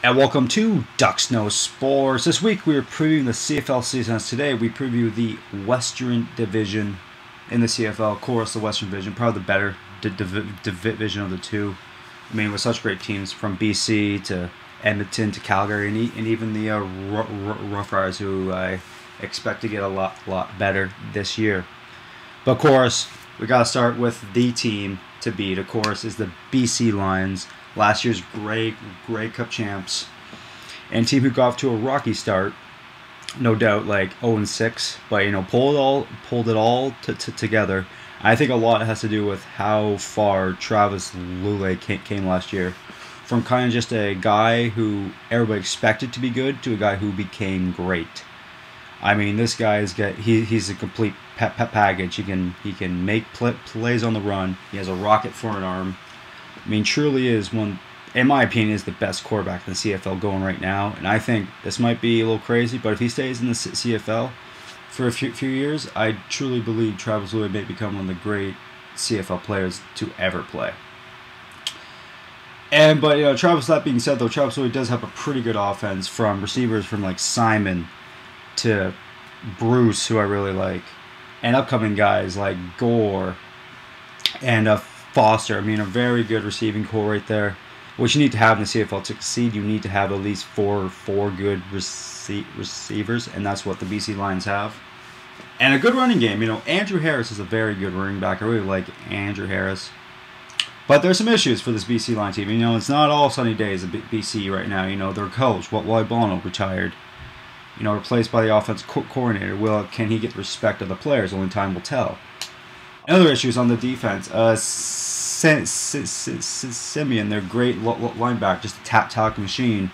And welcome to Ducks No Sports. This week we are previewing the CFL season. As today we preview the Western Division in the CFL. Of course, the Western Division, probably the better division of the two. I mean, with such great teams from BC to Edmonton to Calgary, and even the Rough Riders, who I expect to get a lot better this year. But of course, we got to start with the team to beat. Of course, is the BC Loins. Last year's Grey Cup champs, and team who got off to a rocky start, no doubt, like 0-6, but pulled it all together. I think a lot has to do with how far Travis Lulay came last year, from kind of just a guy who everybody expected to be good to a guy who became great. I mean, this guy he's a complete package. He can make plays on the run. He has a rocket for an arm. I mean, truly is one, in my opinion, is the best quarterback in the CFL going right now. And I think this might be a little crazy, but if he stays in the CFL for a few years, I truly believe Travis Lulay may become one of the great CFL players to ever play. But Travis, that being said, though, Travis Lulay does have a pretty good offense from receivers from like Simon to Bruce, who I really like, and upcoming guys like Gore and Foster. I mean, a very good receiving core right there. What you need to have in the CFL to succeed, you need to have at least four good receivers, and that's what the BC Lions have. And a good running game. Andrew Harris is a very good running back. I really like Andrew Harris. But there's some issues for this BC Lions team. It's not all sunny days at BC right now. Their coach, Wally Bono, retired. Replaced by the offensive coordinator. Can he get the respect of the players? Only time will tell. Other issues on the defense. Simeon, their great linebacker, just a tap machine,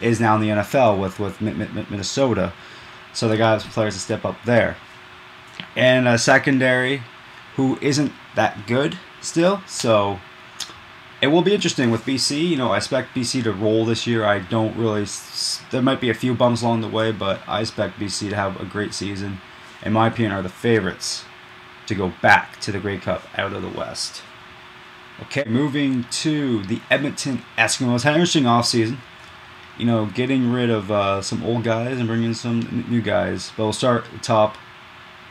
is now in the NFL with Minnesota. So they got some players to step up there. And a secondary who isn't that good still. So it will be interesting with BC. I expect BC to roll this year. I don't really. There might be a few bumps along the way, but I expect BC to have a great season. In my opinion, are the favorites to go back to the Grey Cup out of the West. Okay, moving to the Edmonton Eskimos. Had an interesting offseason. Getting rid of some old guys and bringing in some new guys. But we'll start at the top.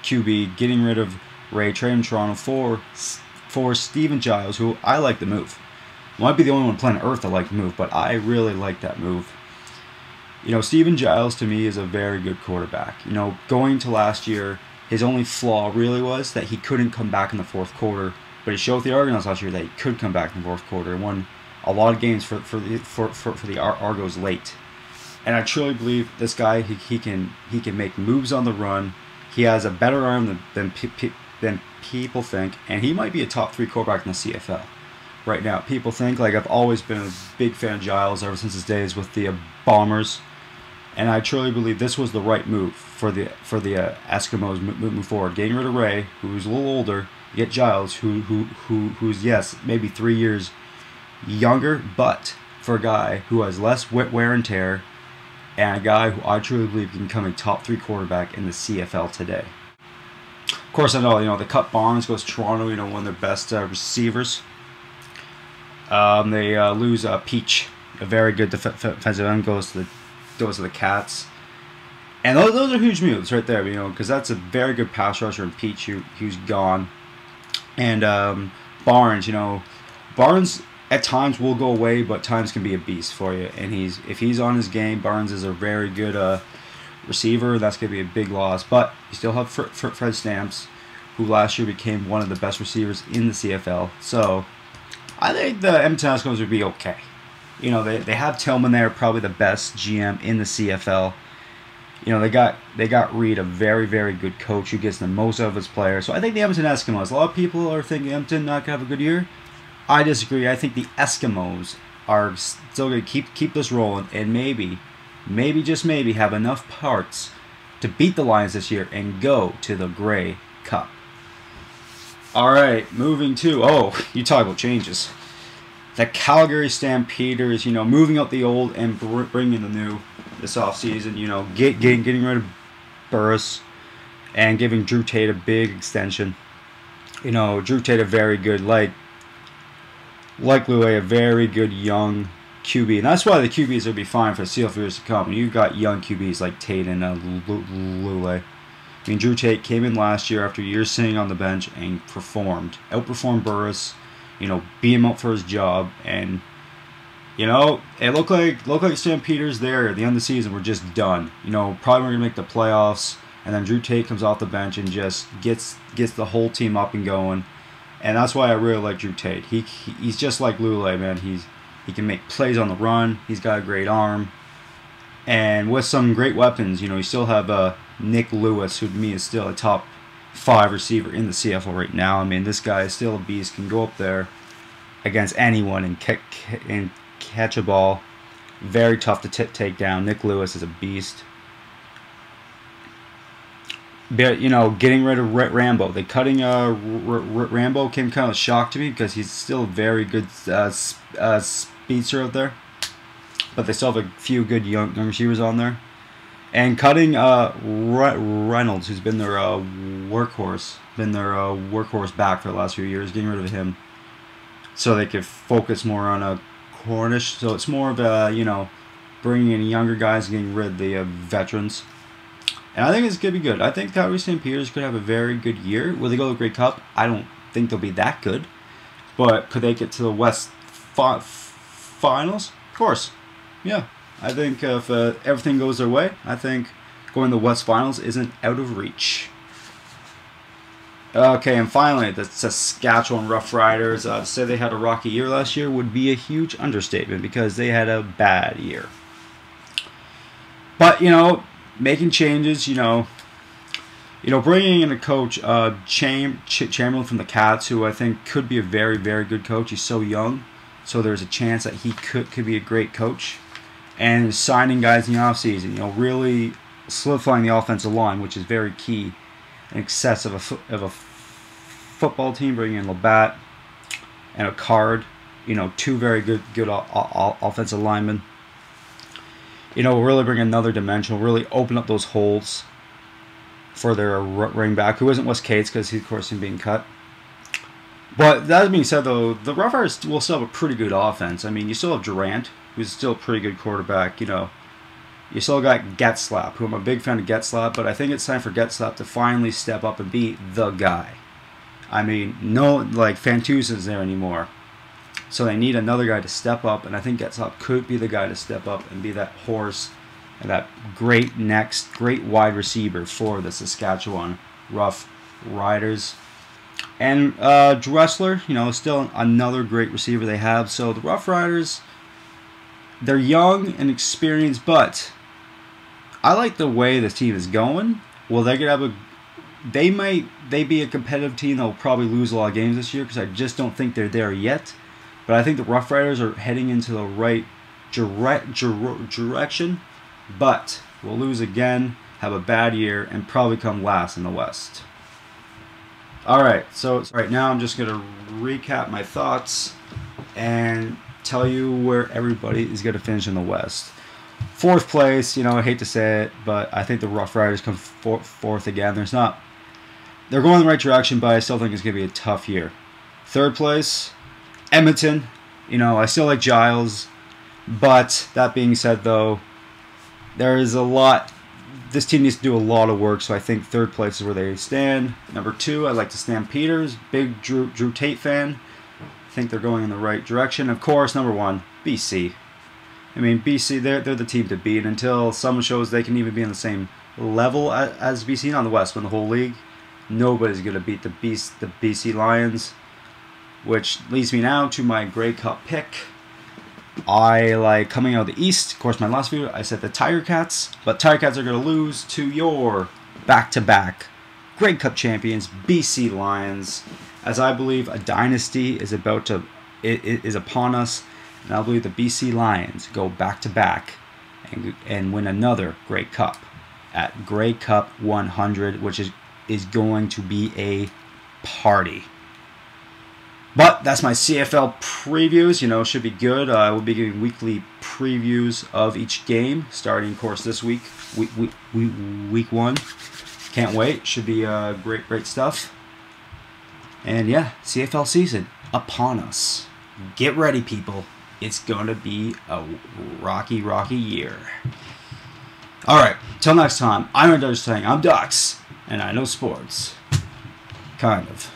QB, getting rid of Ray, trading Toronto for Steven Giles, who I like the move. Might be the only one on planet Earth that like the move, but I really like that move. Steven Giles to me is a very good quarterback. Going to last year, his only flaw really was that he couldn't come back in the fourth quarter, but he showed with the Argonauts last year that he could come back in the fourth quarter and won a lot of games for the Argos late. And I truly believe this guy, he can make moves on the run. He has a better arm than people think, and he might be a top 3 quarterback in the CFL right now. People think, I've always been a big fan of Giles ever since his days with the Bombers. And I truly believe this was the right move for the Eskimos moving forward. Getting rid of Ray, who's a little older, get Giles, who's yes, maybe 3 years younger, but for a guy who has less wear and tear, and a guy who I truly believe can become a top 3 quarterback in the CFL today. Of course, I know they cut Barnes, goes to Toronto. One of their best receivers. They lose Peach, a very good defensive end, goes to the Cats. And those are huge moves right there, because that's a very good pass rusher in Peach, who's gone. And Barnes, Barnes at times will go away, but times can be a beast for you. And if he's on his game, Barnes is a very good receiver. That's going to be a big loss. But you still have Fred Stamps, who last year became one of the best receivers in the CFL. So I think the Edmonton Eskimos would be okay. They have Tillman there, probably the best GM in the CFL. They got Reed, a very, very good coach who gets the most out of his players. So I think the Edmonton Eskimos, a lot of people are thinking Edmonton not going to have a good year. I disagree. I think the Eskimos are still going to keep this rolling and maybe, just maybe, have enough parts to beat the Lions this year and go to the Grey Cup. All right, moving to, you talk about changes. The Calgary Stampeders, moving out the old and bringing the new this offseason. Getting rid of Burris and giving Drew Tate a big extension. Drew Tate a very good, like Louis, a very good young QB, and that's why the QBs will be fine for CFL years to come. You've got young QBs like Tate and Lule. I mean, Drew Tate came in last year after years sitting on the bench and outperformed Burris. You know, beat him up for his job, and you know, it looked like Stampeders there at the end of the season were just done. You know, probably weren't gonna make the playoffs, and then Drew Tate comes off the bench and just gets the whole team up and going, and that's why I really like Drew Tate. He's just like Lule, man. He can make plays on the run. He's got a great arm, and with some great weapons. You know, you still have Nick Lewis, who to me is still a top 5 receiver in the CFL right now. I mean, this guy is still a beast. Can go up there against anyone and catch a ball. Very tough to take down. Nick Lewis is a beast. But, you know, getting rid of Rambo. They cutting Rambo came kind of a shock to me because he's still a very good speedster out there. But they still have a few good young receivers on there. And cutting Reynolds, who's been their workhorse, back for the last few years, getting rid of him so they could focus more on a Cornish. So it's more of a, you know, bringing in younger guys and getting rid of the veterans. And I think it's going to be good. I think Calgary Stampeders could have a very good year. Will they go to the Grey Cup? I don't think they'll be that good. But could they get to the West Finals? Of course. Yeah. I think if everything goes their way, I think going to the West Finals isn't out of reach. Okay, and finally, the Saskatchewan Rough Riders. To say they had a rocky year last year would be a huge understatement because they had a bad year. But, you know, making changes, you know, bringing in a coach, Chamberlain from the Cats, who I think could be a very, very good coach. He's so young, so there's a chance that he could be a great coach. And signing guys in the offseason, you know, really solidifying the offensive line, which is very key in excess of a football team. Bringing in Labatt and a Card, you know, 2 very good offensive linemen. You know, really bring another dimension, really open up those holes for their running back, who isn't Wes Cates because he's, of course, being cut. But that being said, though, the Rough Riders will still have a pretty good offense. I mean, you still have Durant, who's still a pretty good quarterback. You know, you still got Getzlap, who I'm a big fan of Getzlap, but I think it's time for Getzlap to finally step up and be the guy. I mean, no, like, Fantuzzi's there anymore. So they need another guy to step up, and I think Getzlap could be the guy to step up and be that horse and that great wide receiver for the Saskatchewan Rough Riders. And Dressler, you know, still another great receiver they have. So the Rough Riders, they're young and experienced, but I like the way this team is going. Well, they're gonna have they be a competitive team. They'll probably lose a lot of games this year because I just don't think they're there yet. But I think the Rough Riders are heading into the right direction. But we'll lose again, have a bad year, and probably come last in the West. Alright, so right now I'm just going to recap my thoughts and tell you where everybody is going to finish in the West. 4th place, you know, I hate to say it, but I think the Rough Riders come fourth again. They're going in the right direction, but I still think it's going to be a tough year. 3rd place, Edmonton. You know, I still like Giles, but that being said, though, there is a lot. This team needs to do a lot of work, so I think 3rd place is where they stand. Number 2, I like the Stampeders. Big Drew Tate fan. I think they're going in the right direction. Of course, number 1, BC. I mean, BC, they're the team to beat until someone shows they can even be on the same level as BC, not in the West, but in the whole league. Nobody's going to beat the BC Lions, which leads me now to my Grey Cup pick. I like coming out of the East. Of course, my last video, I said the Tiger Cats, but Tiger Cats are going to lose to your back-to-back Grey Cup champions, BC Lions, as I believe a dynasty is upon us, and I believe the BC Lions go back-to-back and win another Grey Cup at Grey Cup 100, which is going to be a party. But that's my CFL previews. You know, should be good. I will be giving weekly previews of each game, starting, of course, this week, week 1. Can't wait. Should be great stuff. And yeah, CFL season upon us. Get ready, people. it's going to be a rocky, rocky year. All right, till next time, I'm Dutch saying I'm Dux, and I know sports. Kind of.